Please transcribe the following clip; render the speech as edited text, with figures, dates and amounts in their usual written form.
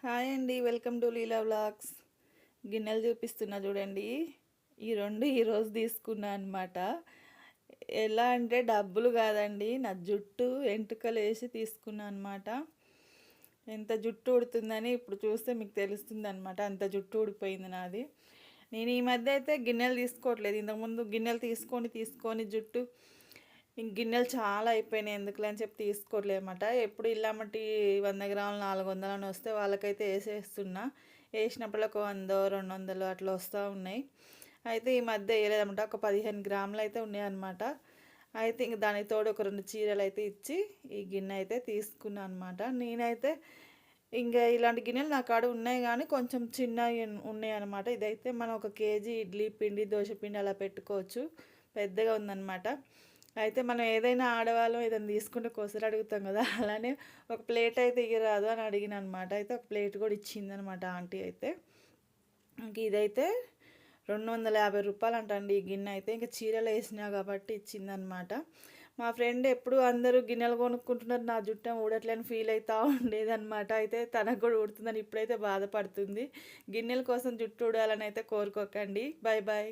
Hi అండి, welcome to Leela vlogs. గిన్నెలు చూపిస్తున్నా చూడండి. ఈరోజు తీసుకున్నా అనమాట. ఎలా అంటే డబ్బులు కాదండి, నా జుట్టు వెంట్రుకలు వేసి తీసుకున్నా అనమాట. ఎంత జుట్టు ఊడుతుందని ఇప్పుడు చూస్తే మీకు తెలుస్తుంది అనమాట. అంత జుట్టు ఊడిపోయింది నాది. నేను ఈ మధ్య అయితే గిన్నెలు తీసుకోవట్లేదు. ఇంతకుముందు గిన్నెలు తీసుకొని జుట్టు గిన్నెలు చాలా అయిపోయినాయి, ఎందుకులే అని చెప్పి తీసుకోవట్లేదన్నమాట. ఎప్పుడు ఇల్లామట్టి 100 గ్రాములు 400 అని వస్తే వాళ్ళకైతే వేసేస్తున్నా. వేసినప్పుడు ఒక 100 200 అట్లా వస్తూ ఉన్నాయి. అయితే ఈ మధ్య వేయలేదన్నమాట. ఒక 15 గ్రాములు అయితే ఉన్నాయన్నమాట. అయితే ఇంక దానికి తోడు ఒక 2 చీరలు అయితే ఇచ్చి ఈ గిన్నె అయితే తీసుకున్నాను అనమాట. నేనైతే ఇంకా ఇలాంటి గిన్నెలు నా కాడ ఉన్నాయి, కానీ కొంచెం చిన్నవి ఉన్నాయి అనమాట. ఇదైతే మనం 1 కేజీ ఇడ్లీ పిండి దోశ పిండి అలా పెట్టుకోవచ్చు. పెద్దగా ఉందన్నమాట. అయితే మనం ఏదైనా ఆడవాళ్ళం ఏదైనా తీసుకుంటే కోసలు అడుగుతాం కదా, అలానే ఒక ప్లేట్ అయితే ఇయ్యరాదు అని అడిగిన అనమాట. అయితే ఒక ప్లేట్ కూడా ఇచ్చిందనమాట ఆంటీ అయితే. ఇంక ఇదైతే 250 రూపాయలు అంటండి ఈ గిన్నె అయితే. ఇంకా చీరలు వేసినా కాబట్టి ఇచ్చిందనమాట. మా ఫ్రెండ్ ఎప్పుడు అందరూ గిన్నెలు కొనుక్కుంటున్నారు, నా జుట్టు ఊడట్లేని ఫీల్ అవుతూ ఉండేదన్నమాట. అయితే తనకు కూడా ఊడుతుందని ఇప్పుడైతే బాధపడుతుంది. గిన్నెల కోసం జుట్టు ఊడాలని అయితే కోరుకోకండి. Bye bye.